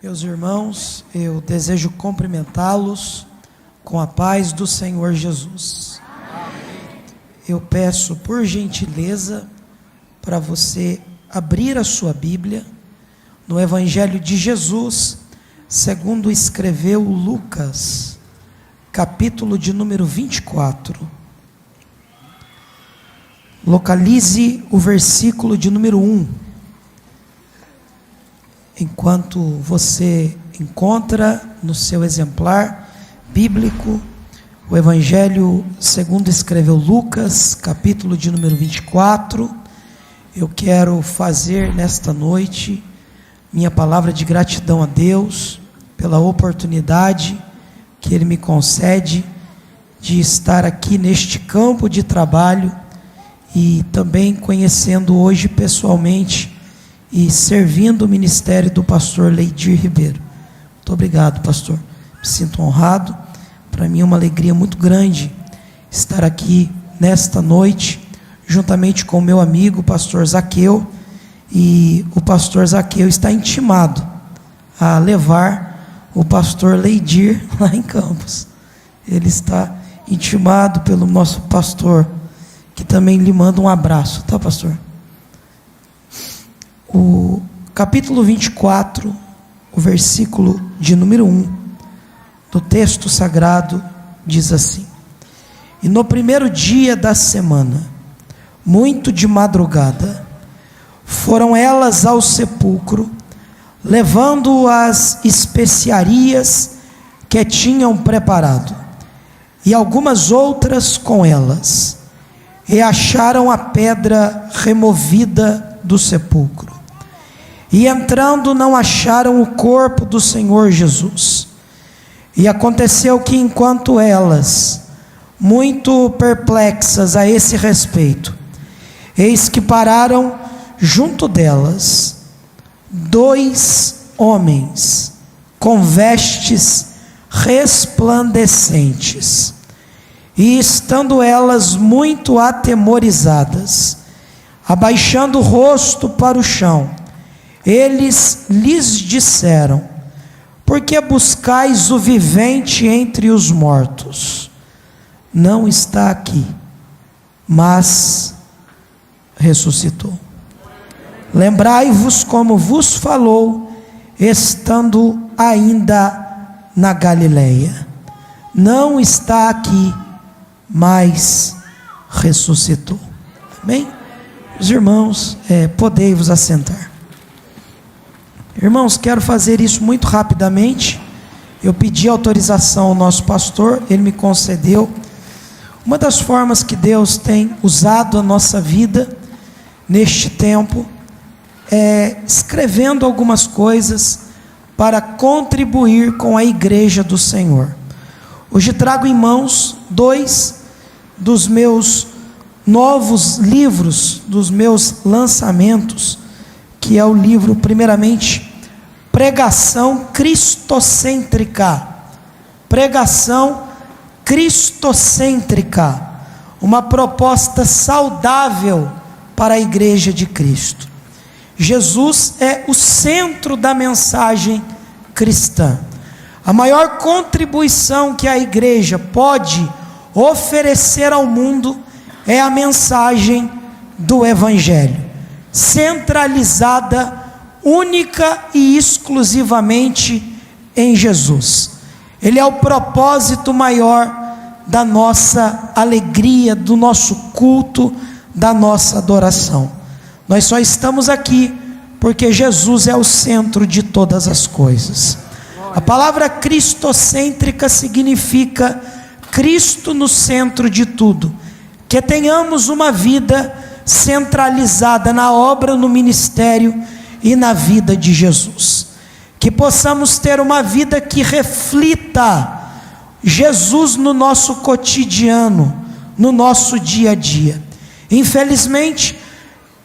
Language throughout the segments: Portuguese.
Meus irmãos, eu desejo cumprimentá-los com a paz do Senhor Jesus. Eu peço por gentileza para você abrir a sua Bíblia no Evangelho de Jesus, segundo escreveu Lucas, capítulo de número 24. Localize o versículo de número 1. Enquanto você encontra no seu exemplar bíblico o Evangelho segundo escreveu Lucas, capítulo de número 24, eu quero fazer nesta noite minha palavra de gratidão a Deus pela oportunidade que Ele me concede de estar aqui neste campo de trabalho e também conhecendo hoje pessoalmente e servindo o ministério do pastor Leidir Ribeiro. Muito obrigado, pastor. Me sinto honrado. Para mim é uma alegria muito grande estar aqui nesta noite, juntamente com o meu amigo, o pastor Zaqueu. E o pastor Zaqueu está intimado a levar o pastor Leidir lá em Campos. Ele está intimado pelo nosso pastor, que também lhe manda um abraço, tá, pastor? O capítulo 24, o versículo de número 1 do texto sagrado diz assim: E no primeiro dia da semana, muito de madrugada, foram elas ao sepulcro, levando as especiarias que tinham preparado, e algumas outras com elas, e acharam a pedra removida do sepulcro. E entrando não acharam o corpo do Senhor Jesus. E aconteceu que enquanto elas, muito perplexas a esse respeito, eis que pararam junto delas 2 homens com vestes resplandecentes. E estando elas muito atemorizadas, abaixando o rosto para o chão, eles lhes disseram: Por que buscais o vivente entre os mortos? Não está aqui, mas ressuscitou. Lembrai-vos como vos falou, estando ainda na Galileia. Não está aqui, mas ressuscitou. Amém? Os irmãos, podei-vos assentar. Irmãos, quero fazer isso muito rapidamente. Eu pedi autorização ao nosso pastor, ele me concedeu. Uma das formas que Deus tem usado a nossa vida neste tempo é escrevendo algumas coisas para contribuir com a igreja do Senhor. Hoje trago em mãos 2 dos meus novos livros, dos meus lançamentos, que é o livro, primeiramente, Pregação Cristocêntrica. Pregação Cristocêntrica, uma proposta saudável para a igreja de Cristo. Jesus é o centro da mensagem cristã. A maior contribuição que a igreja pode oferecer ao mundo é a mensagem do Evangelho, centralizada, única e exclusivamente em Jesus. Ele é o propósito maior da nossa alegria, do nosso culto, da nossa adoração. Nós só estamos aqui porque Jesus é o centro de todas as coisas. A palavra cristocêntrica significa Cristo no centro de tudo. Que tenhamos uma vida centralizada na obra, no ministério e na vida de Jesus. Que possamos ter uma vida que reflita Jesus no nosso cotidiano, no nosso dia a dia. Infelizmente,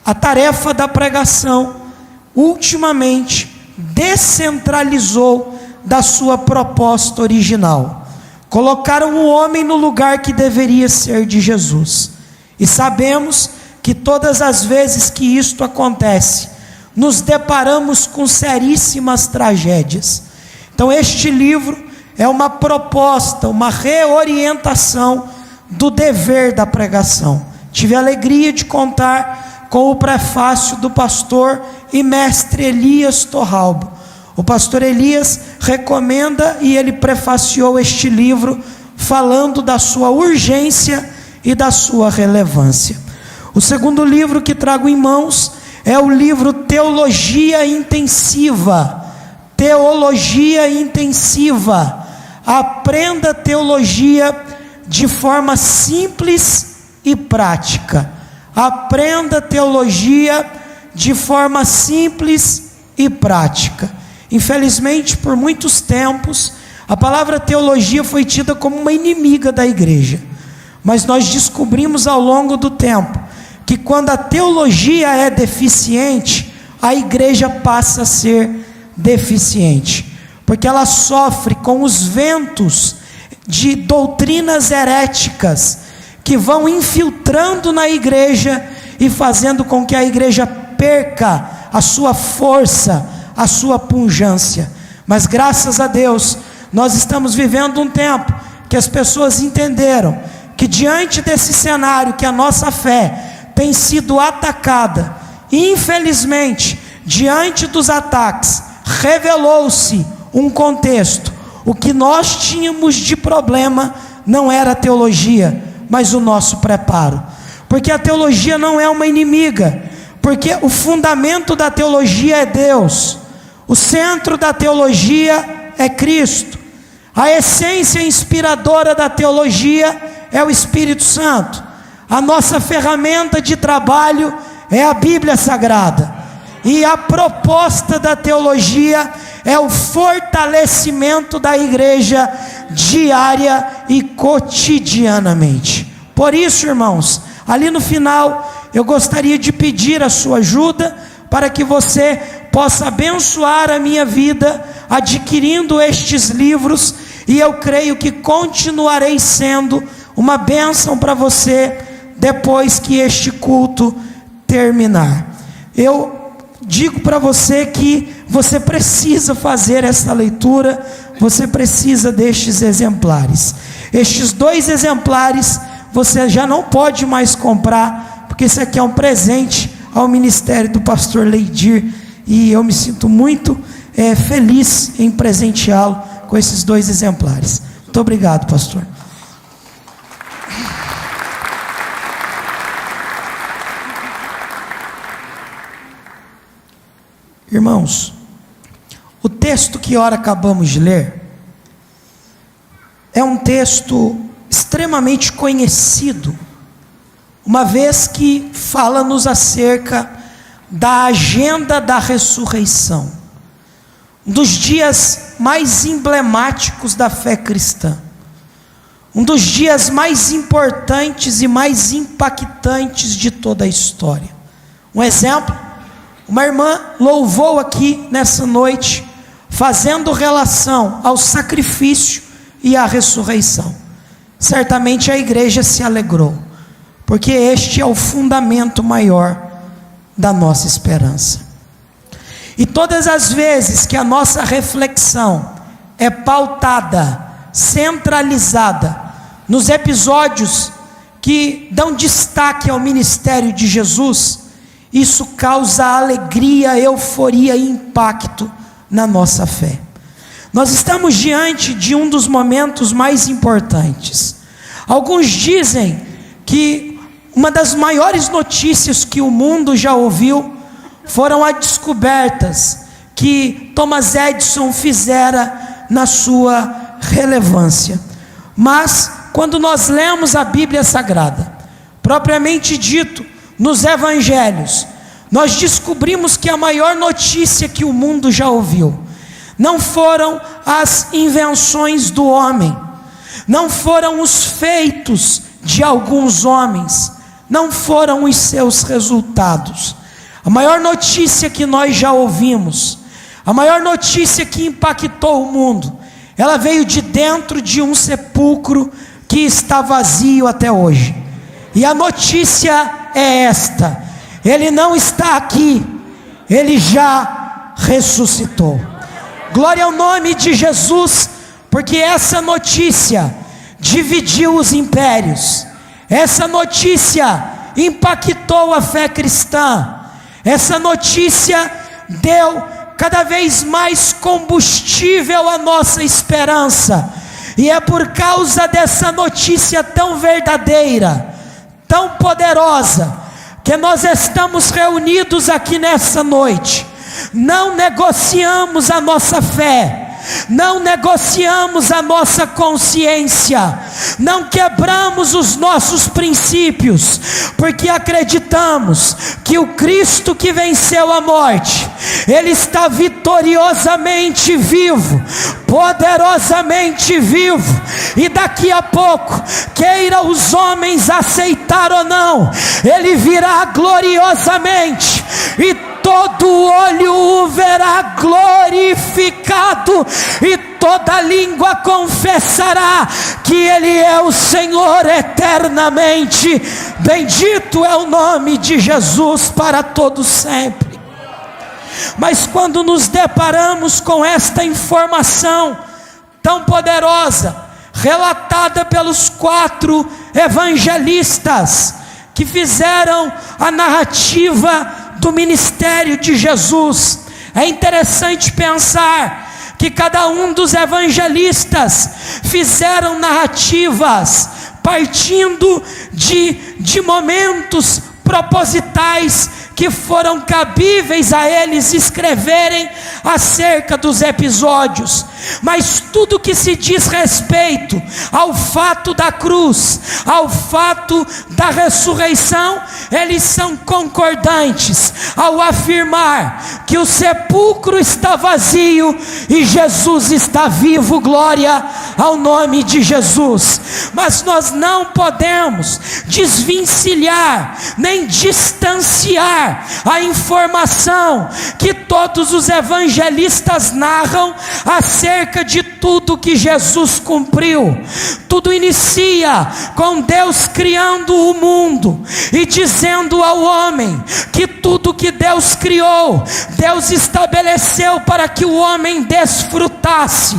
a tarefa da pregação ultimamente descentralizou da sua proposta original. Colocaram o homem no lugar que deveria ser de Jesus. E sabemos que todas as vezes que isto acontece, nos deparamos com seríssimas tragédias. Então este livro é uma proposta, uma reorientação do dever da pregação. Tive a alegria de contar com o prefácio do pastor e mestre Elias Torralbo. O pastor Elias recomenda e ele prefaciou este livro falando da sua urgência e da sua relevância. O segundo livro que trago em mãos é o livro Teologia Intensiva. Teologia Intensiva. Aprenda teologia de forma simples e prática. Aprenda teologia de forma simples e prática. Infelizmente, por muitos tempos, a palavra teologia foi tida como uma inimiga da igreja. Mas nós descobrimos ao longo do tempo que quando a teologia é deficiente, a igreja passa a ser deficiente, porque ela sofre com os ventos de doutrinas heréticas que vão infiltrando na igreja e fazendo com que a igreja perca a sua força, a sua pungência. Mas graças a Deus, nós estamos vivendo um tempo que as pessoas entenderam que diante desse cenário que a nossa fé tem sido atacada, e infelizmente, diante dos ataques, revelou-se um contexto. O que nós tínhamos de problema não era a teologia, mas o nosso preparo. Porque a teologia não é uma inimiga, porque o fundamento da teologia é Deus, o centro da teologia é Cristo, a essência inspiradora da teologia é o Espírito Santo, a nossa ferramenta de trabalho é a Bíblia Sagrada, e a proposta da teologia é o fortalecimento da igreja diária e cotidianamente. Por isso, irmãos, ali no final, eu gostaria de pedir a sua ajuda para que você possa abençoar a minha vida adquirindo estes livros, e eu creio que continuarei sendo uma bênção para você depois que este culto terminar. Eu digo para você que você precisa fazer essa leitura, você precisa destes exemplares. Estes 2 exemplares você já não pode mais comprar, porque isso aqui é um presente ao ministério do pastor Leidir, e eu me sinto muito feliz em presenteá-lo com esses 2 exemplares. Muito obrigado, pastor. Irmãos, o texto que ora acabamos de ler é um texto extremamente conhecido, uma vez que fala-nos acerca da agenda da ressurreição, um dos dias mais emblemáticos da fé cristã, um dos dias mais importantes e mais impactantes de toda a história. Um exemplo: uma irmã louvou aqui nessa noite, fazendo relação ao sacrifício e à ressurreição. Certamente a igreja se alegrou, porque este é o fundamento maior da nossa esperança. E todas as vezes que a nossa reflexão é pautada, centralizada nos episódios que dão destaque ao ministério de Jesus, isso causa alegria, euforia e impacto na nossa fé. Nós estamos diante de um dos momentos mais importantes. Alguns dizem que uma das maiores notícias que o mundo já ouviu foram as descobertas que Thomas Edison fizera na sua relevância. Mas quando nós lemos a Bíblia Sagrada, propriamente dito, nos evangelhos, nós descobrimos que a maior notícia que o mundo já ouviu não foram as invenções do homem, não foram os feitos de alguns homens, não foram os seus resultados. A maior notícia que nós já ouvimos, a maior notícia que impactou o mundo, ela veio de dentro de um sepulcro que está vazio até hoje. E a notícia é esta: ele não está aqui, Ele já ressuscitou. Glória ao nome de Jesus, porque essa notícia dividiu os impérios, essa notícia impactou a fé cristã, essa notícia deu cada vez mais combustível à nossa esperança, e é por causa dessa notícia tão verdadeira, tão poderosa, que nós estamos reunidos aqui nessa noite. Não negociamos a nossa fé, não negociamos a nossa consciência, não quebramos os nossos princípios, porque acreditamos que o Cristo que venceu a morte, Ele está vitoriosamente vivo, poderosamente vivo, e daqui a pouco, queira os homens aceitar ou não, Ele virá gloriosamente, e todo olho o verá glorificado, e toda língua confessará que Ele é o Senhor eternamente. Bendito é o nome de Jesus para todo sempre. Mas quando nos deparamos com esta informação tão poderosa, relatada pelos 4 evangelistas que fizeram a narrativa do ministério de Jesus, é interessante pensar que cada um dos evangelistas fizeram narrativas partindo de momentos propositais que foram cabíveis a eles escreverem acerca dos episódios, mas tudo que se diz respeito ao fato da cruz, ao fato da ressurreição, eles são concordantes ao afirmar que o sepulcro está vazio e Jesus está vivo. Glória ao nome de Jesus. Mas nós não podemos desvencilhar nem distanciar a informação que todos os evangelistas narram acerca de tudo que Jesus cumpriu. Tudo inicia com Deus criando o mundo e dizendo ao homem que tudo que Deus criou, Deus estabeleceu para que o homem desfrutasse.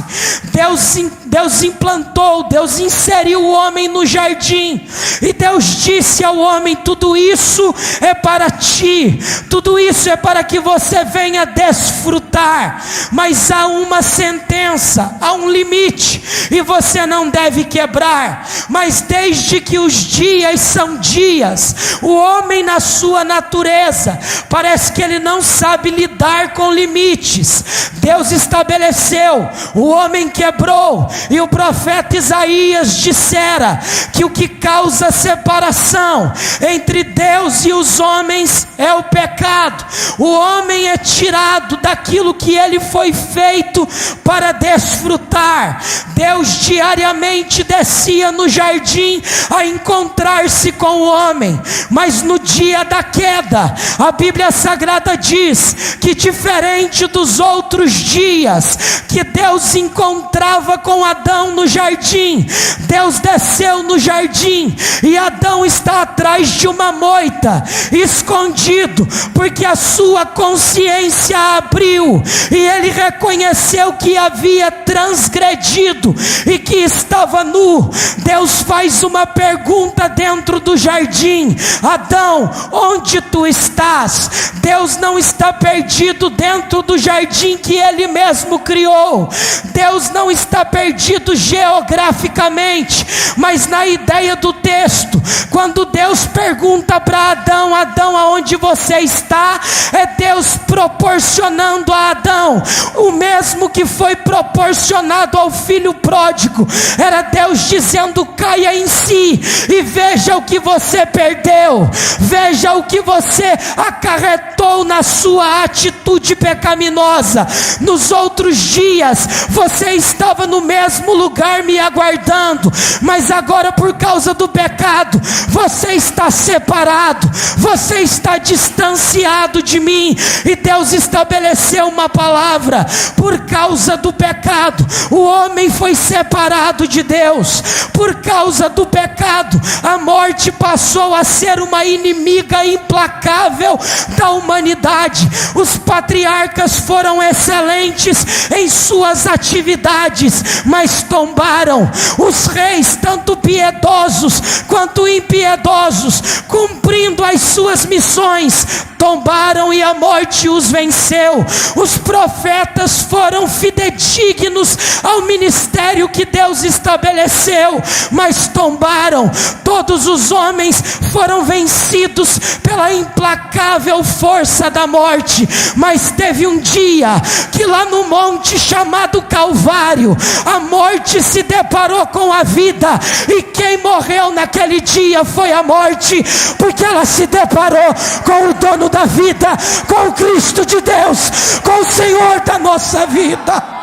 Deus implantou, Deus inseriu o homem no jardim, e Deus disse ao homem: tudo isso é para ti, tudo isso é para que você venha desfrutar, mas há uma sentença, há um limite, e você não deve quebrar. Mas desde que os dias são dias, o homem na sua natureza, parece que ele não sabe lidar com limites. Deus estabeleceu, o homem quebrou, e o profeta Isaías dissera que o que causa separação entre Deus e os homens é o pecado. O homem é tirado daquilo que ele foi feito para desfrutar. Deus diariamente descia no jardim a encontrar-se com o homem, mas no dia da queda, a Bíblia Sagrada diz que, diferente dos outros dias que Deus encontrava com Adão no jardim, Deus desceu no jardim e Adão está atrás de uma moita, escondido, porque a sua consciência abriu e ele reconheceu que havia transgredido e que estava nu. Deus faz uma pergunta dentro do jardim: Adão, onde tu estás? Deus não está perdido dentro do jardim que ele mesmo criou. Deus não está perdido geograficamente, mas na ideia do texto, quando Deus pergunta para Adão: Adão, aonde você está? É Deus proporcionando a Adão o mesmo que foi proporcionado ao filho pródigo. Era Deus dizendo: caia em si e veja o que você perdeu, veja o que você acarretou na sua atitude pecaminosa. Nos outros dias você estava no mesmo mesmo lugar me aguardando, mas agora por causa do pecado, você está separado, você está distanciado de mim. E Deus estabeleceu uma palavra: por causa do pecado, o homem foi separado de Deus. Por causa do pecado, a morte passou a ser uma inimiga implacável da humanidade. Os patriarcas foram excelentes em suas atividades, mas tombaram. Os reis, tanto piedosos quanto impiedosos, cumprindo as suas missões, tombaram e a morte os venceu. Os profetas foram fidedignos ao ministério que Deus estabeleceu, mas tombaram. Todos os homens foram vencidos pela implacável força da morte. Mas teve um dia que lá no monte chamado Calvário, a morte se deparou com a vida, e quem morreu naquele dia foi a morte, porque ela se deparou com o dono da vida, com o Cristo de Deus, com o Senhor da nossa vida.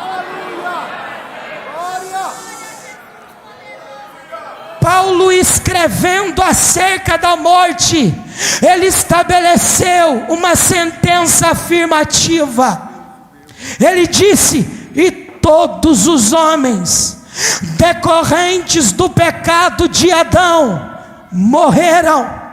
Paulo, escrevendo acerca da morte, ele estabeleceu uma sentença afirmativa. Ele disse: e todos os homens, decorrentes do pecado de Adão, morreram.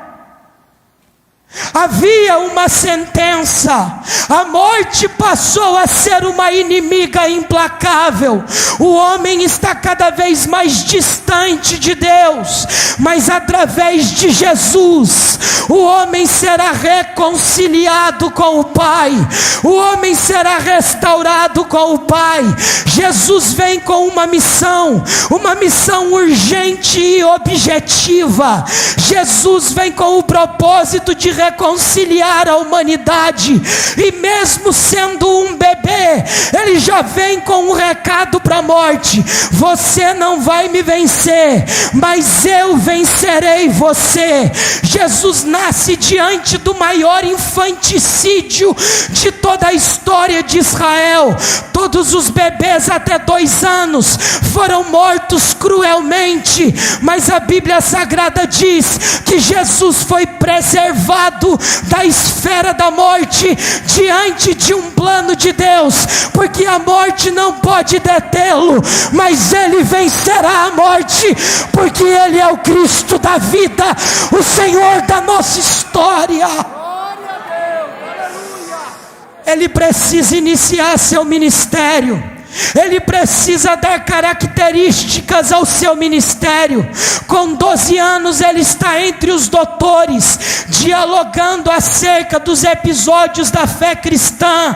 Havia uma sentença, a morte passou a ser uma inimiga implacável. O homem está cada vez mais distante de Deus, mas através de Jesus, o homem será reconciliado com o Pai, o homem será restaurado com o Pai. Jesus vem com uma missão urgente e objetiva. Jesus vem com o propósito de reconciliar a humanidade, e mesmo sendo um bebê, ele já vem com um recado para a morte: você não vai me vencer, mas eu vencerei você. Jesus nasce diante do maior infanticídio de toda a história de Israel. Todos os bebês até 2 anos foram mortos cruelmente, mas a Bíblia Sagrada diz que Jesus foi preservado da esfera da morte diante de um plano de Deus, porque a morte não pode detê-lo, mas ele vencerá a morte, porque ele é o Cristo da vida, o Senhor da nossa história. Ele precisa iniciar seu ministério. Ele precisa dar características ao seu ministério. Com 12 anos ele está entre os doutores, dialogando acerca dos episódios da fé cristã,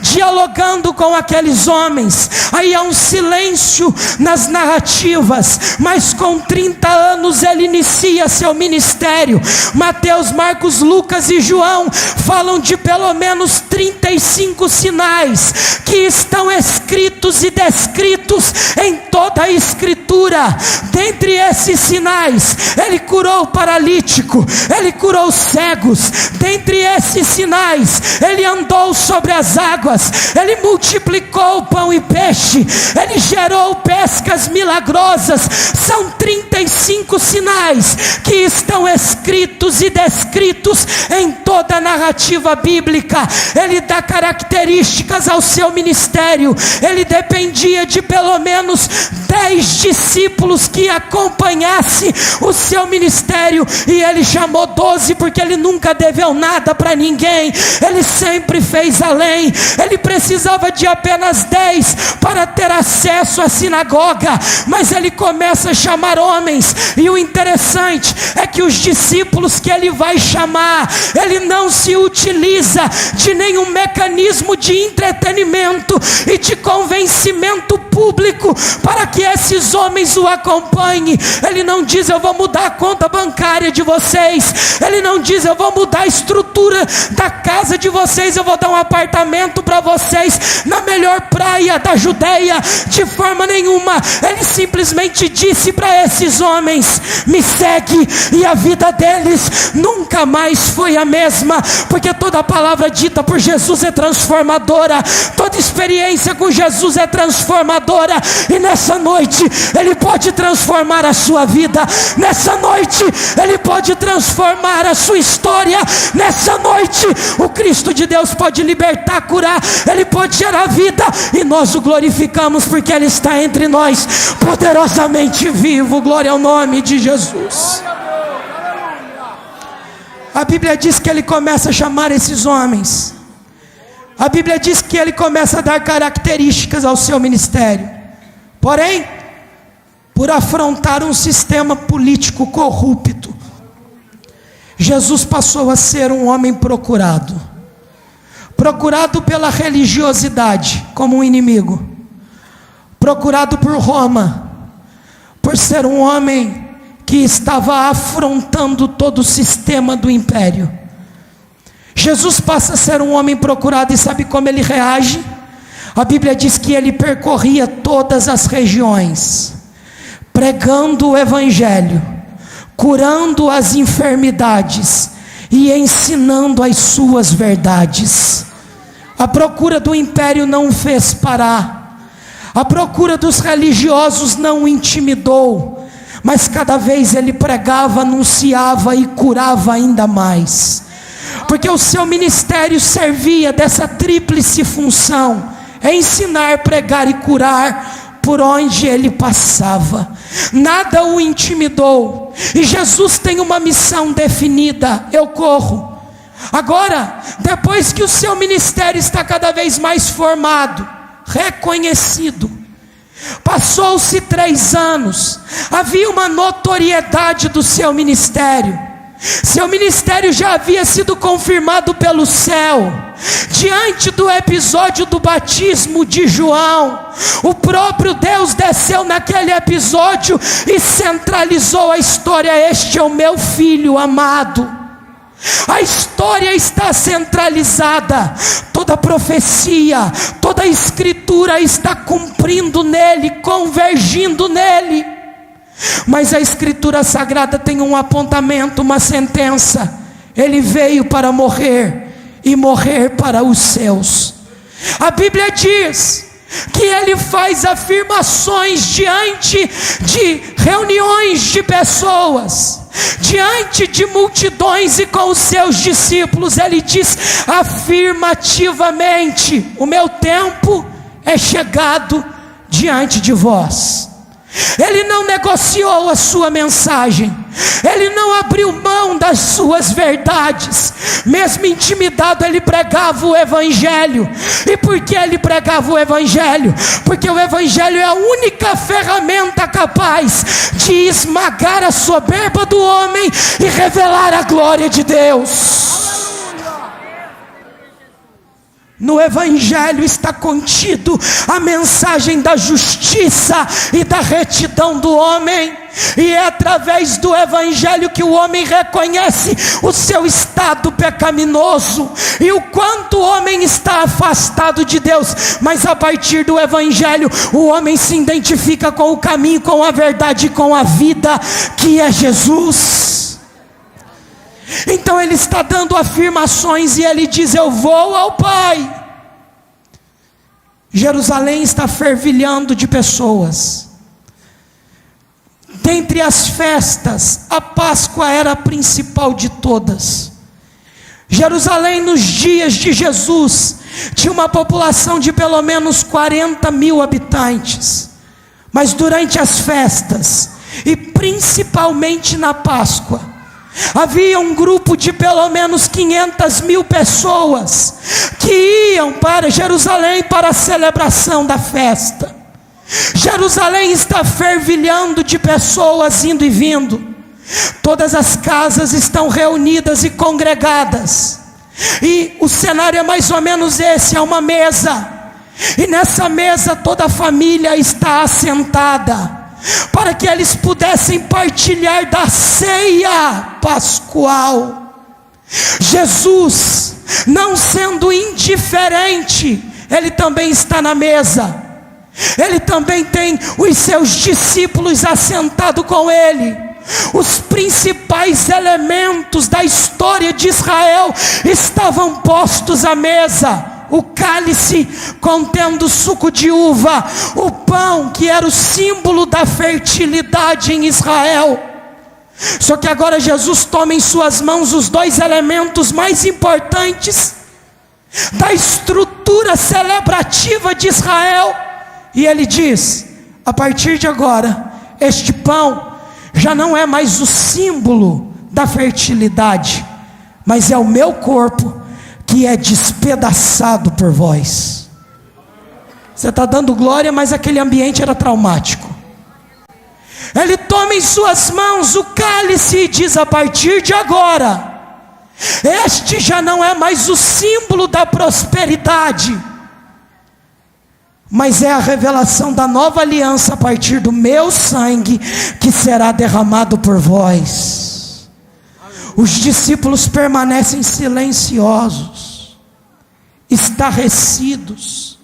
dialogando com aqueles homens. Aí há um silêncio nas narrativas, mas com 30 anos ele inicia seu ministério. Mateus, Marcos, Lucas e João falam de pelo menos 35 sinais que estão escritos e descritos em toda a escritura. Dentre esses sinais, ele curou o paralítico, ele curou os cegos. Dentre esses sinais, ele andou sobre as águas, ele multiplicou o pão e peixe, ele gerou pescas milagrosas. São 35 sinais que estão escritos e descritos em toda a narrativa bíblica. Ele dá características ao seu ministério. Ele dependia de pelo menos 10 discípulos que acompanhassem o seu ministério, e ele chamou 12 porque ele nunca deveu nada para ninguém, ele sempre fez além. Ele precisava de apenas 10 para ter acesso à sinagoga, mas ele começa a chamar homens, e o interessante é que os discípulos que ele vai chamar, ele não se utiliza de nenhum mecanismo de entretenimento e de convencimento público para que esses homens o acompanhem. Ele não diz: eu vou mudar a conta bancária de vocês. Ele não diz: eu vou mudar a estrutura da casa de vocês, eu vou dar um apartamento para vocês na melhor praia da Judeia. De forma nenhuma. Ele simplesmente disse para esses homens: me segue. E a vida deles nunca mais foi a mesma, porque toda palavra dita por Jesus é transformadora. Toda experiência com Jesus Jesus é transformadora, e nessa noite Ele pode transformar a sua vida, nessa noite Ele pode transformar a sua história, nessa noite o Cristo de Deus pode libertar, curar, Ele pode gerar vida, e nós o glorificamos porque Ele está entre nós, poderosamente vivo. Glória ao nome de Jesus. A Bíblia diz que Ele começa a chamar esses homens, a Bíblia diz que Ele começa a dar características ao seu ministério, porém, por afrontar um sistema político corrupto, Jesus passou a ser um homem procurado pela religiosidade como um inimigo, procurado por Roma, por ser um homem que estava afrontando todo o sistema do império. Jesus passa a ser um homem procurado, e sabe como ele reage? A Bíblia diz que ele percorria todas as regiões, pregando o evangelho, curando as enfermidades e ensinando as suas verdades. A procura do império não o fez parar, a procura dos religiosos não o intimidou, mas cada vez ele pregava, anunciava e curava ainda mais, porque o seu ministério servia dessa tríplice função: ensinar, pregar e curar por onde ele passava. Nada o intimidou, e Jesus tem uma missão definida: eu corro. Agora, depois que o seu ministério está cada vez mais formado, reconhecido, passou-se 3 anos, havia uma notoriedade do seu ministério. Seu ministério já havia sido confirmado pelo céu. Diante do episódio do batismo de João, o próprio Deus desceu naquele episódio e centralizou a história: este é o meu filho amado. A história está centralizada, toda profecia, toda escritura está cumprindo nele, convergindo nele. Mas a escritura sagrada tem um apontamento, uma sentença: ele veio para morrer, e morrer para os seus. A Bíblia diz que ele faz afirmações diante de reuniões de pessoas, diante de multidões, e com os seus discípulos ele diz afirmativamente: o meu tempo é chegado diante de vós. Ele não negociou a sua mensagem, ele não abriu mão das suas verdades. Mesmo intimidado, ele pregava o evangelho. E por que ele pregava o evangelho? Porque o evangelho é a única ferramenta capaz de esmagar a soberba do homem e revelar a glória de Deus. No evangelho está contido a mensagem da justiça e da retidão do homem, e é através do evangelho que o homem reconhece o seu estado pecaminoso e o quanto o homem está afastado de Deus. Mas a partir do evangelho o homem se identifica com o caminho, com a verdade e com a vida, que é Jesus. Então ele está dando afirmações, e ele diz: eu vou ao Pai. Jerusalém está fervilhando de pessoas. Dentre as festas, a Páscoa era a principal de todas. Jerusalém, nos dias de Jesus, tinha uma população de pelo menos 40 mil habitantes. Mas durante as festas, e principalmente na Páscoa, havia um grupo de pelo menos 500 mil pessoas que iam para Jerusalém para a celebração da festa. Jerusalém está fervilhando de pessoas indo e vindo. Todas as casas estão reunidas e congregadas, e o cenário é mais ou menos esse: é uma mesa, e nessa mesa toda a família está assentada, para que eles pudessem partilhar da ceia pascual. Jesus, não sendo indiferente, ele também está na mesa. Ele também tem os seus discípulos assentados com ele. Os principais elementos da história de Israel estavam postos à mesa: o cálice contendo suco de uva, o pão que era o símbolo da fertilidade em Israel. Só que agora Jesus toma em suas mãos os dois elementos mais importantes da estrutura celebrativa de Israel, e ele diz: a partir de agora, este pão já não é mais o símbolo da fertilidade, mas é o meu corpo que é despedaçado por vós. Você está dando glória, mas aquele ambiente era traumático. Ele toma em suas mãos o cálice e diz: a partir de agora, este já não é mais o símbolo da prosperidade, mas é a revelação da nova aliança a partir do meu sangue que será derramado por vós. Os discípulos permanecem silenciosos, estarrecidos.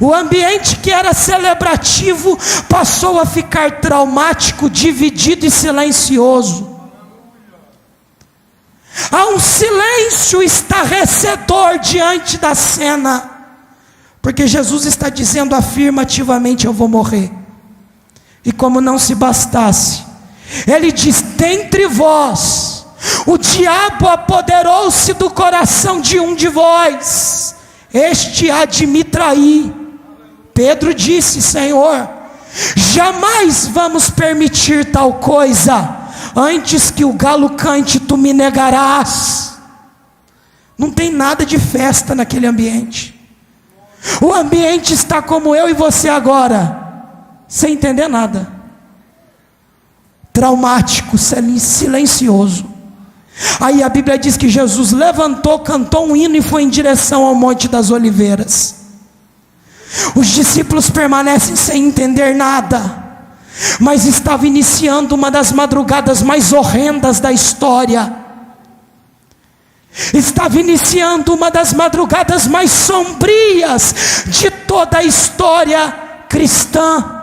O ambiente que era celebrativo passou a ficar traumático, dividido e silencioso. Há um silêncio estarrecedor diante da cena, porque Jesus está dizendo afirmativamente: eu vou morrer. E como não se bastasse, ele diz: dentre vós, o diabo apoderou-se do coração de um de vós, este há de me trair. Pedro disse: Senhor, jamais vamos permitir tal coisa. Antes que o galo cante, tu me negarás. Não tem nada de festa naquele ambiente. O ambiente está como eu e você agora, sem entender nada, traumático, silencioso. Aí a Bíblia diz que Jesus levantou, cantou um hino e foi em direção ao Monte das Oliveiras. Os discípulos permanecem sem entender nada, mas estava iniciando uma das madrugadas mais horrendas da história. Estava iniciando uma das madrugadas mais sombrias de toda a história cristã.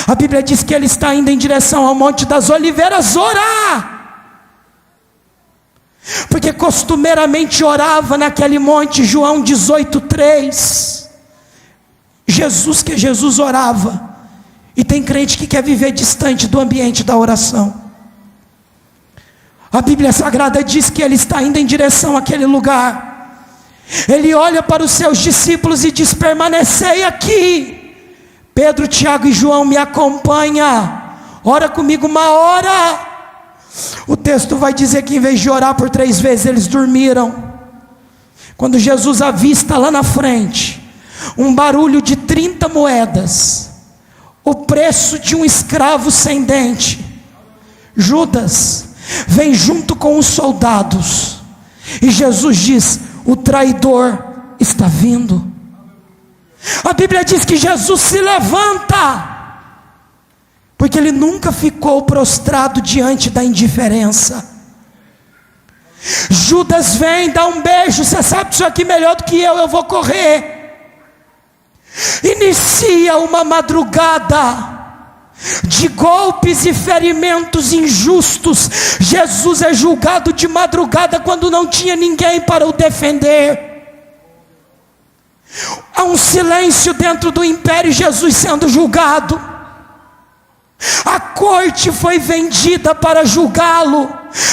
A Bíblia diz que ele está indo em direção ao Monte das Oliveiras orar, porque costumeiramente orava naquele monte. João 18:3. Jesus orava. E tem crente que quer viver distante do ambiente da oração. A Bíblia Sagrada diz que ele está indo em direção àquele lugar. Ele olha para os seus discípulos e diz: permanecei aqui. Pedro, Tiago e João, me acompanha. Ora comigo uma hora. O texto vai dizer que em vez de orar por 3 vezes, eles dormiram. Quando Jesus avista lá na frente um barulho de 30 moedas, o preço de um escravo sem dente, Judas vem junto com os soldados, e Jesus diz: o traidor está vindo. A Bíblia diz que Jesus se levanta, porque ele nunca ficou prostrado diante da indiferença. Judas vem, dá um beijo: você sabe disso aqui melhor do que eu vou correr. Inicia uma madrugada de golpes e ferimentos injustos. Jesus é julgado de madrugada quando não tinha ninguém para o defender. Há um silêncio dentro do império, Jesus sendo julgado. A corte foi vendida para julgá-lo.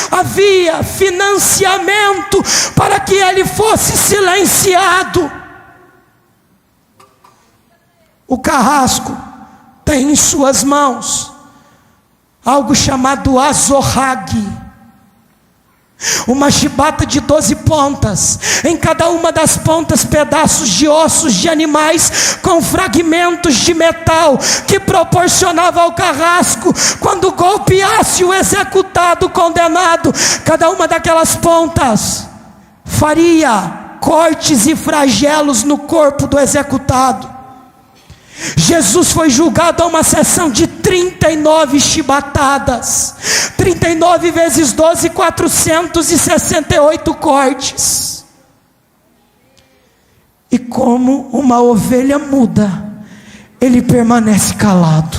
Havia financiamento para que ele fosse silenciado. O carrasco tem em suas mãos algo chamado azorrague, uma chibata de 12 pontas, em cada uma das pontas pedaços de ossos de animais com fragmentos de metal, que proporcionava ao carrasco, quando golpeasse o executado, condenado, cada uma daquelas pontas faria cortes e flagelos no corpo do executado. Jesus foi julgado a uma sessão de 39 chibatadas, 39 vezes 12, 468 cortes. E como uma ovelha muda, ele permanece calado.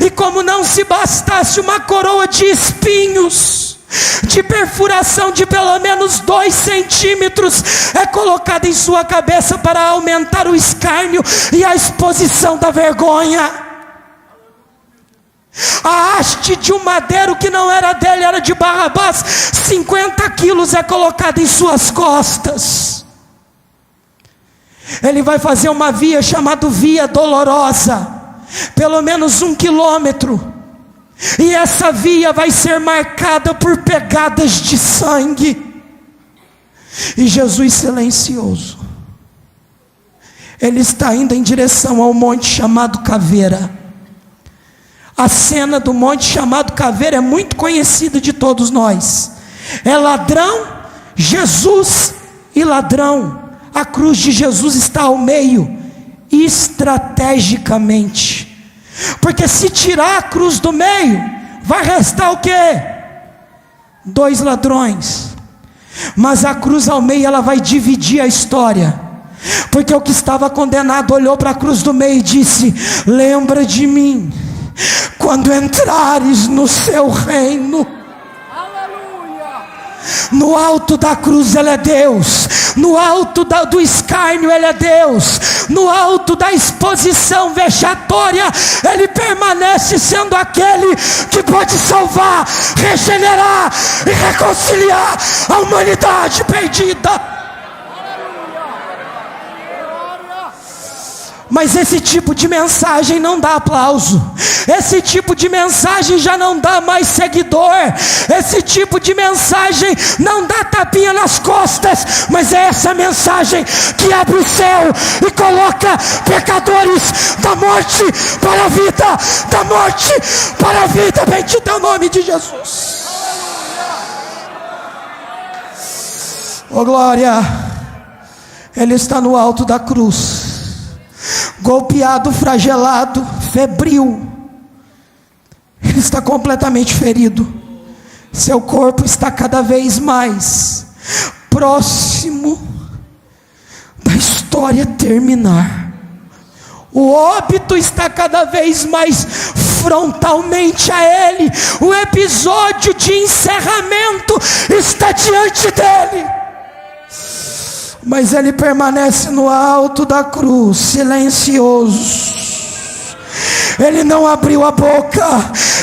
E como não se bastasse uma coroa de espinhos de perfuração de pelo menos 2 centímetros é colocada em sua cabeça para aumentar o escárnio e a exposição da vergonha. A haste de um madeiro que não era dele, era de Barrabás, 50 quilos é colocada em suas costas. Ele vai fazer uma via chamada Via Dolorosa, pelo menos 1 quilômetro. E essa via vai ser marcada por pegadas de sangue. E Jesus silencioso, ele está indo em direção ao monte chamado Caveira. A cena do monte chamado Caveira é muito conhecida de todos nós. É ladrão, Jesus e ladrão. A cruz de Jesus está ao meio, estrategicamente. Porque se tirar a cruz do meio, vai restar o quê? 2 ladrões. Mas a cruz ao meio, ela vai dividir a história. Porque o que estava condenado olhou para a cruz do meio e disse: lembra de mim quando entrares no seu reino. No alto da cruz ele é Deus, no alto do escárnio ele é Deus, no alto da exposição vexatória ele permanece sendo aquele que pode salvar, regenerar e reconciliar a humanidade perdida. Mas esse tipo de mensagem não dá aplauso. Esse tipo de mensagem já não dá mais seguidor. Esse tipo de mensagem não dá tapinha nas costas. Mas é essa mensagem que abre o céu e coloca pecadores da morte para a vida, da morte para a vida. Bendito é o nome de Jesus. Oh glória. Ele está no alto da cruz, golpeado, flagelado, febril. Ele está completamente ferido. Seu corpo está cada vez mais próximo da história terminar. O óbito está cada vez mais frontalmente a ele. O episódio de encerramento está diante dele. Mas ele permanece no alto da cruz, silencioso. Ele não abriu a boca,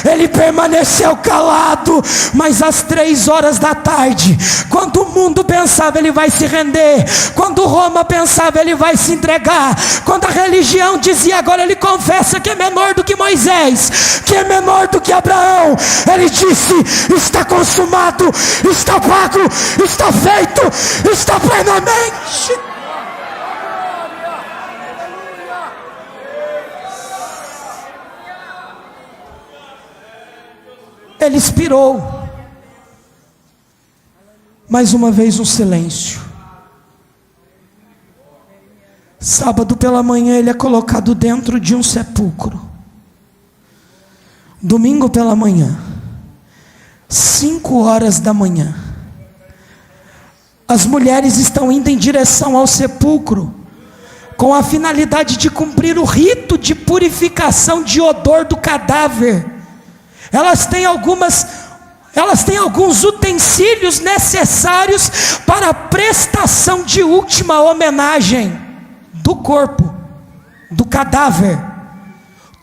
ele permaneceu calado. Mas às 3 da tarde, quando o mundo pensava ele vai se render, quando Roma pensava ele vai se entregar, quando a religião dizia agora ele confessa que é menor do que Moisés, que é menor do que Abraão, ele disse: está consumado, está pago, está feito, está plenamente. Ele expirou. Mais uma vez um silêncio. Sábado pela manhã ele é colocado dentro de um sepulcro. Domingo pela manhã, 5 da manhã, as mulheres estão indo em direção ao sepulcro, com a finalidade de cumprir o rito de purificação de odor do cadáver. Elas têm alguns utensílios necessários para a prestação de última homenagem do corpo, do cadáver,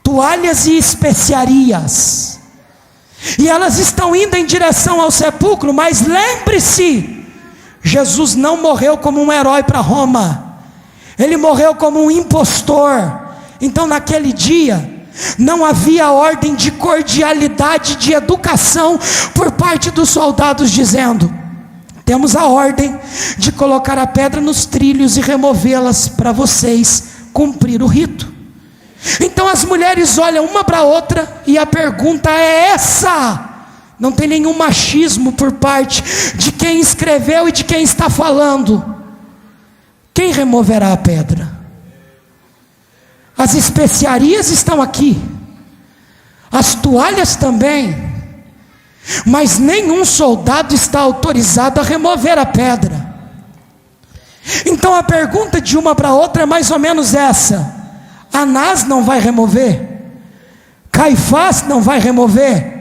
toalhas e especiarias. E elas estão indo em direção ao sepulcro, mas lembre-se, Jesus não morreu como um herói para Roma, ele morreu como um impostor. Então naquele dia não havia ordem de cordialidade, de educação por parte dos soldados, dizendo: temos a ordem de colocar a pedra nos trilhos e removê-las para vocês cumprir o rito. Então as mulheres olham uma para a outra e a pergunta é essa. Não tem nenhum machismo por parte de quem escreveu e de quem está falando. Quem removerá a pedra? As especiarias estão aqui, as toalhas também, mas nenhum soldado está autorizado a remover a pedra. Então a pergunta de uma para outra é mais ou menos essa: Anás não vai remover? Caifás não vai remover?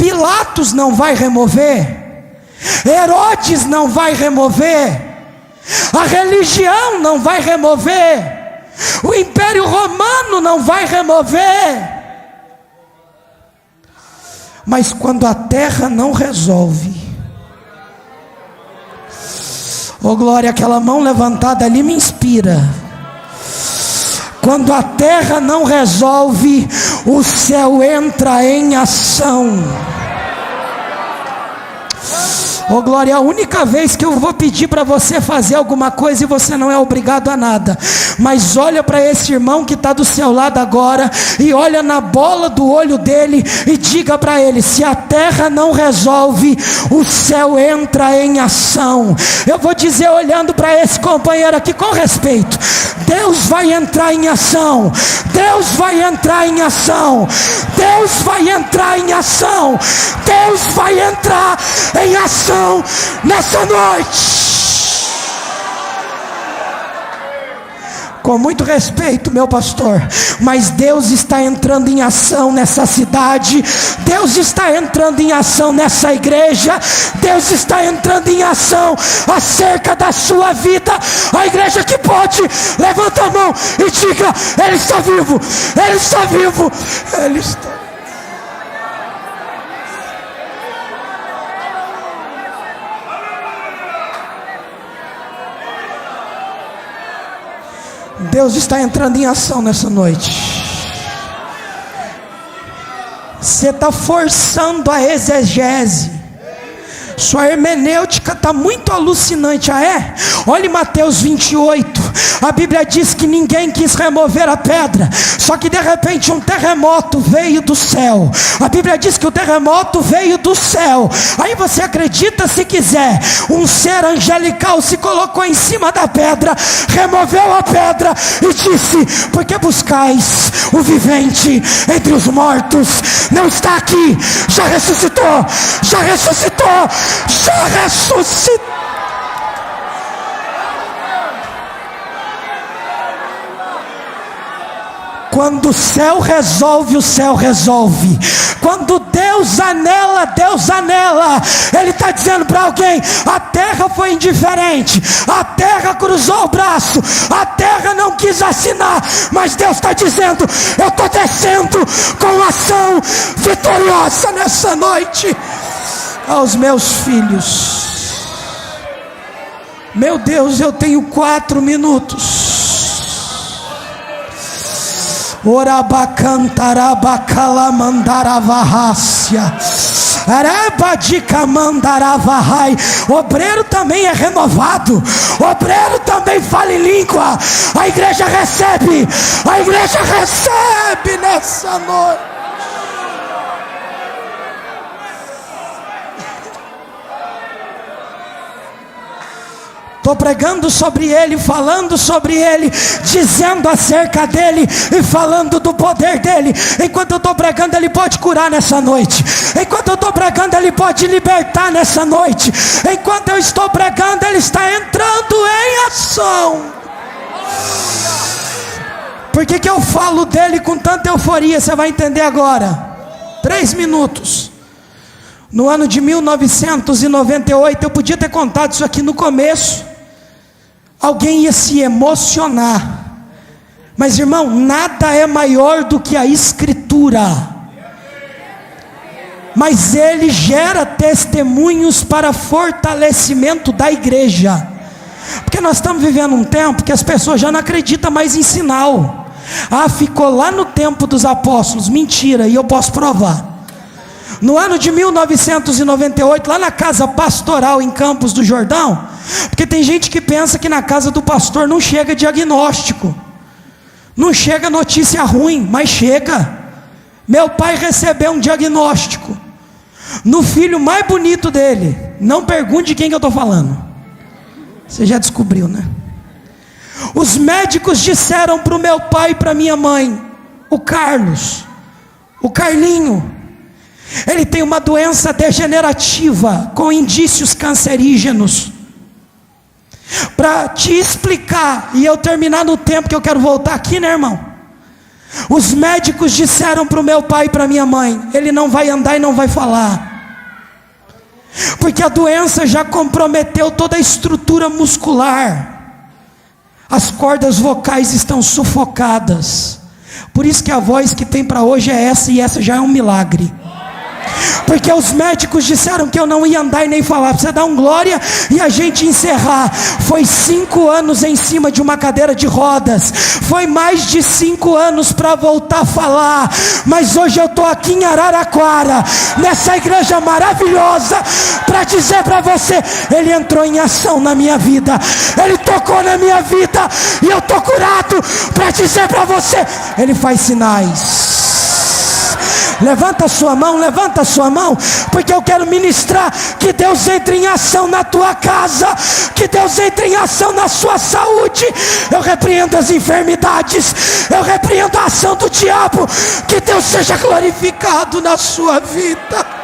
Pilatos não vai remover, Herodes não vai remover, a religião não vai remover, o Império Romano não vai remover. Mas quando a terra não resolve, oh glória, aquela mão levantada ali me inspira. Quando a terra não resolve, o céu entra em ação. Oh glória, a única vez que eu vou pedir para você fazer alguma coisa, e você não é obrigado a nada, mas olha para esse irmão que está do seu lado agora, e olha na bola do olho dele, e diga para ele: se a terra não resolve, o céu entra em ação. Eu vou dizer olhando para esse companheiro aqui com respeito: Deus vai entrar em ação, Deus vai entrar em ação, Deus vai entrar em ação, Deus vai entrar em ação nessa noite. Com muito respeito, meu pastor, mas Deus está entrando em ação nessa cidade, Deus está entrando em ação nessa igreja, Deus está entrando em ação acerca da sua vida. A igreja que pode, levanta a mão e diga: Ele está vivo, Ele está vivo, Ele está. Deus está entrando em ação nessa noite. Você está forçando a exegese, sua hermenêutica está muito alucinante. Ah é? Olhe Mateus 28, a Bíblia diz que ninguém quis remover a pedra, só que de repente um terremoto veio do céu. A Bíblia diz que o terremoto veio do céu. Aí você acredita se quiser, um ser angelical se colocou em cima da pedra, removeu a pedra e disse: por que buscais o vivente entre os mortos? Não está aqui, já ressuscitou, já ressuscitou, já ressuscitou. Quando o céu resolve, o céu resolve. Quando Deus anela, Deus anela. Ele está dizendo para alguém: a terra foi indiferente, a terra cruzou o braço, a terra não quis assinar, mas Deus está dizendo: eu estou descendo com ação vitoriosa nessa noite aos meus filhos. Meu Deus, eu tenho 4 minutos. Obreiro também é renovado, obreiro também fala em língua. A igreja recebe, a igreja recebe nessa noite. Estou pregando sobre ele, falando sobre ele, dizendo acerca dele e falando do poder dele. Enquanto eu estou pregando, ele pode curar nessa noite. Enquanto eu estou pregando, ele pode libertar nessa noite. Enquanto eu estou pregando, ele está entrando em ação. Por que eu falo dele com tanta euforia? Você vai entender agora. 3 minutos. No ano de 1998, eu podia ter contado isso aqui no começo. Alguém ia se emocionar. Mas irmão, nada é maior do que a Escritura. Mas ele gera testemunhos para fortalecimento da igreja. Porque nós estamos vivendo um tempo que as pessoas já não acreditam mais em sinal. Ah, ficou lá no tempo dos apóstolos. Mentira, e eu posso provar. No ano de 1998, lá na casa pastoral em Campos do Jordão, porque tem gente que pensa que na casa do pastor não chega diagnóstico, não chega notícia ruim, mas chega. Meu pai recebeu um diagnóstico no filho mais bonito dele. Não pergunte de quem que eu estou falando, você já descobriu, né? Os médicos disseram para o meu pai e para minha mãe: o Carlos, o Carlinho, ele tem uma doença degenerativa com indícios cancerígenos. Para te explicar, e eu terminar no tempo que eu quero voltar aqui, né, irmão? Os médicos disseram para o meu pai e para minha mãe: ele não vai andar e não vai falar, porque a doença já comprometeu toda a estrutura muscular, as cordas vocais estão sufocadas. Por isso que a voz que tem para hoje é essa, e essa já é um milagre. Porque os médicos disseram que eu não ia andar e nem falar. Precisa dar um glória e a gente encerrar. Foi 5 anos em cima de uma cadeira de rodas. Foi mais de 5 anos para voltar a falar. Mas hoje eu estou aqui em Araraquara, nessa igreja maravilhosa, para dizer para você: Ele entrou em ação na minha vida, Ele tocou na minha vida, e eu estou curado. Para dizer para você: Ele faz sinais. Levanta a sua mão, porque eu quero ministrar que Deus entre em ação na tua casa, que Deus entre em ação na sua saúde. Eu repreendo as enfermidades, eu repreendo a ação do diabo. Que Deus seja glorificado na sua vida.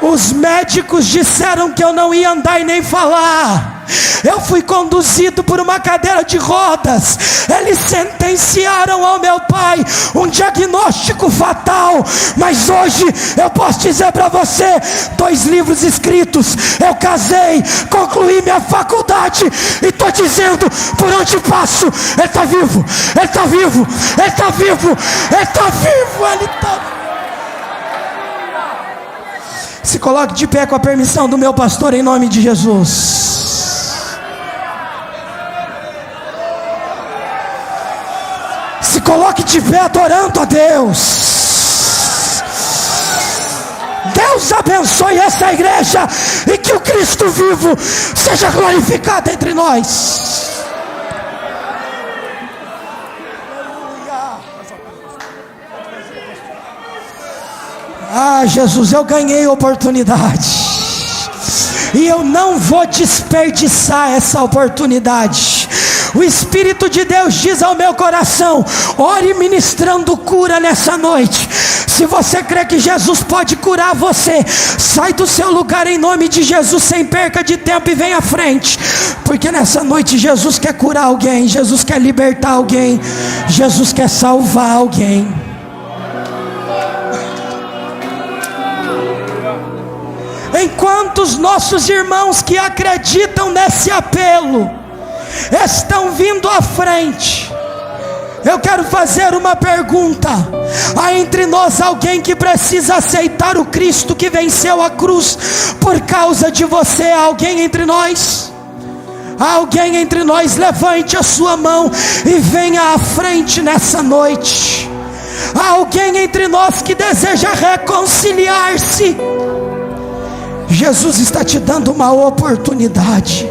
Os médicos disseram que eu não ia andar e nem falar. Eu fui conduzido por uma cadeira de rodas. Eles sentenciaram ao meu pai um diagnóstico fatal. Mas hoje eu posso dizer para você: 2 livros escritos, eu casei, concluí minha faculdade, e estou dizendo, por onde passo, Ele está vivo, Ele está vivo, Ele está vivo, Ele está vivo, Ele está vivo. Se coloque de pé com a permissão do meu pastor, em nome de Jesus. Se coloque de pé adorando a Deus. Deus abençoe essa igreja, e que o Cristo vivo seja glorificado entre nós. Ah, Jesus, eu ganhei oportunidade, e eu não vou desperdiçar essa oportunidade. O Espírito de Deus diz ao meu coração: ore ministrando cura nessa noite. Se você crê que Jesus pode curar você, sai do seu lugar em nome de Jesus, sem perca de tempo, e vem à frente. Porque nessa noite Jesus quer curar alguém, Jesus quer libertar alguém, Jesus quer salvar alguém. Enquanto os nossos irmãos que acreditam nesse apelo estão vindo à frente, eu quero fazer uma pergunta: há entre nós alguém que precisa aceitar o Cristo que venceu a cruz por causa de você? Há alguém entre nós? Há alguém entre nós? Levante a sua mão e venha à frente nessa noite. Há alguém entre nós que deseja reconciliar-se? Jesus está te dando uma oportunidade.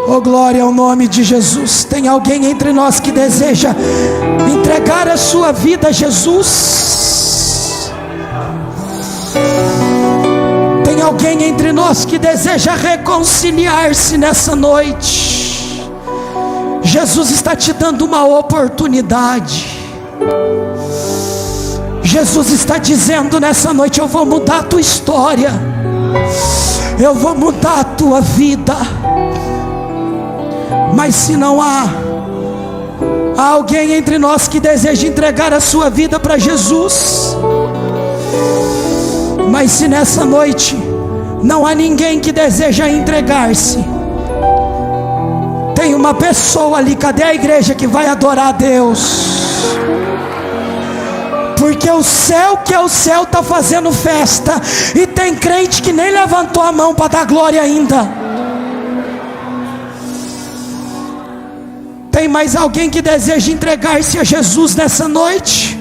Oh, glória ao nome de Jesus. Tem alguém entre nós que deseja entregar a sua vida a Jesus? Tem alguém entre nós que deseja reconciliar-se nessa noite? Jesus está te dando uma oportunidade. Jesus está dizendo nessa noite: eu vou mudar a tua história, eu vou mudar a tua vida. Mas se não há alguém entre nós que deseja entregar a sua vida para Jesus, mas se nessa noite não há ninguém que deseja entregar-se, tem uma pessoa ali. Cadê a igreja que vai adorar a Deus? Porque o céu, que é o céu, está fazendo festa, e tem crente que nem levantou a mão para dar glória ainda. Tem mais alguém que deseja entregar-se a Jesus nessa noite?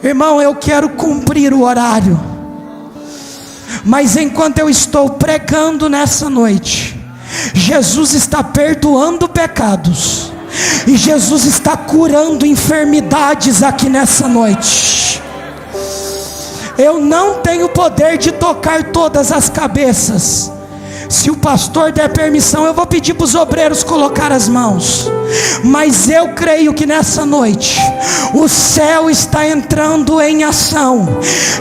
Irmão, eu quero cumprir o horário, mas enquanto eu estou pregando nessa noite, Jesus está perdoando pecados, e Jesus está curando enfermidades aqui nessa noite. Eu não tenho poder de tocar todas as cabeças, Se o pastor der permissão, eu vou pedir para os obreiros colocar as mãos. Mas eu creio que nessa noite o céu está entrando em ação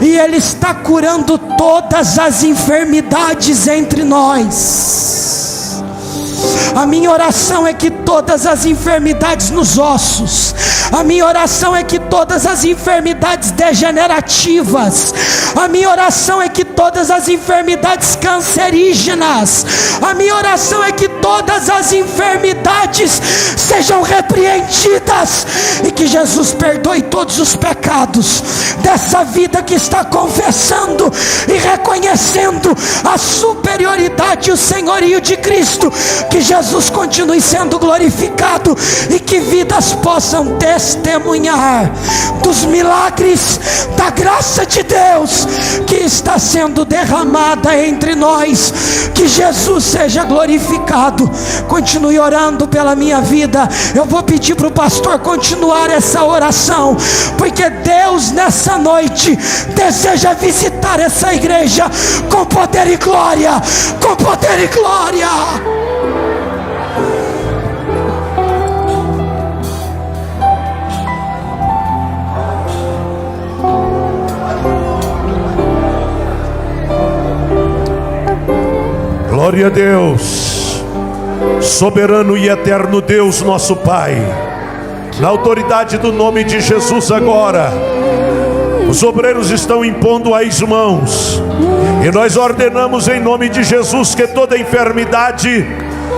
e Ele está curando todas as enfermidades entre nós. A minha oração é que todas as enfermidades nos ossos, a minha oração é que todas as enfermidades degenerativas, a minha oração é que todas as enfermidades cancerígenas, a minha oração é que todas as enfermidades sejam repreendidas e que Jesus perdoe todos os pecados dessa vida que está confessando e reconhecendo a superioridade e o senhorio de Cristo. Que Jesus continue sendo glorificado e que vidas possam testemunhar dos milagres, da graça de Deus que está sendo derramada entre nós. Que Jesus seja glorificado. Continue orando pela minha vida. Eu vou pedir para o pastor continuar essa oração, porque Deus nessa noite deseja visitar essa igreja com poder e glória, com poder e glória. Glória a Deus, soberano e eterno Deus, nosso Pai. Na autoridade do nome de Jesus agora, os obreiros estão impondo as mãos, e nós ordenamos em nome de Jesus que toda enfermidade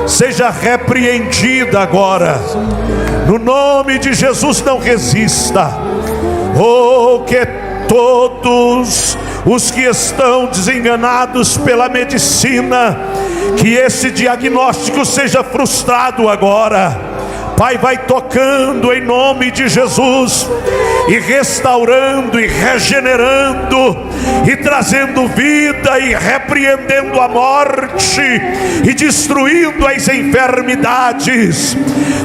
seja repreendida agora. No nome de Jesus, não resista. Oh, que todos os que estão desenganados pela medicina, que esse diagnóstico seja frustrado agora. Pai, vai tocando em nome de Jesus, e restaurando e regenerando, e trazendo vida, e repreendendo a morte, e destruindo as enfermidades,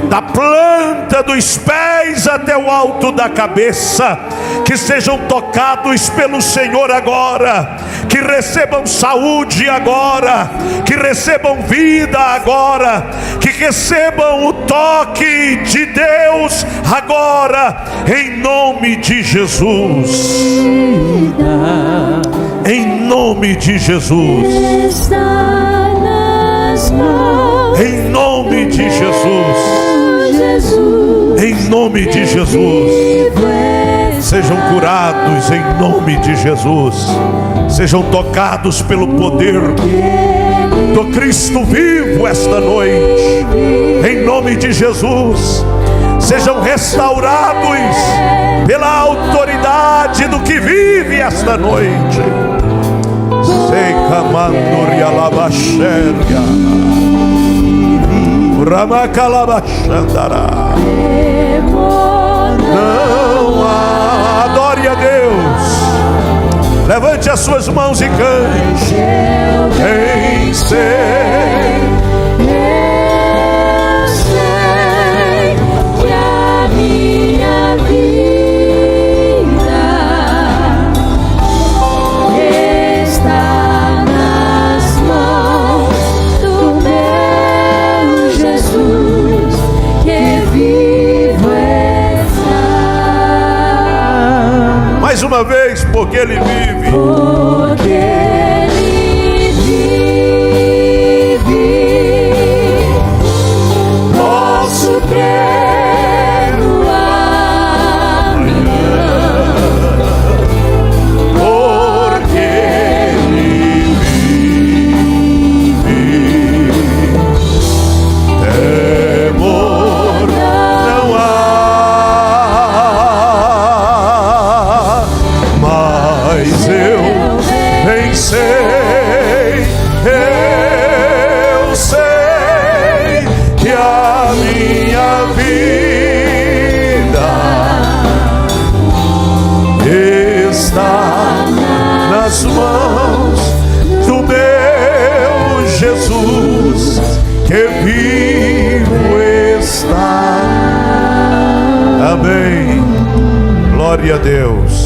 da planta dos pés até o alto da cabeça. Que sejam tocados pelo Senhor agora, que recebam saúde agora, que recebam vida agora, que recebam o toque de Deus agora, em nome de Jesus. Em nome de Jesus. Em nome de Jesus. Em nome de Jesus. Sejam curados em nome de Jesus. Sejam tocados pelo poder do Cristo vivo esta noite, em nome de Jesus. Sejam restaurados pela autoridade do que vive esta noite. Seca mandoria labaxéria, ramacalabachandara. Não há. Adore a Deus. Levante as suas mãos e cante. Quem sei, eu sei que a minha vida está nas mãos do meu Jesus, que vivo está. Mais uma vez, porque Ele vive. Porque Ele vive, posso crer no amanhã. Porque Ele vive, temor não há. Mas eu bem sei, eu sei que a minha vida está nas mãos do meu Jesus, que vivo está. Amém. Glória a Deus.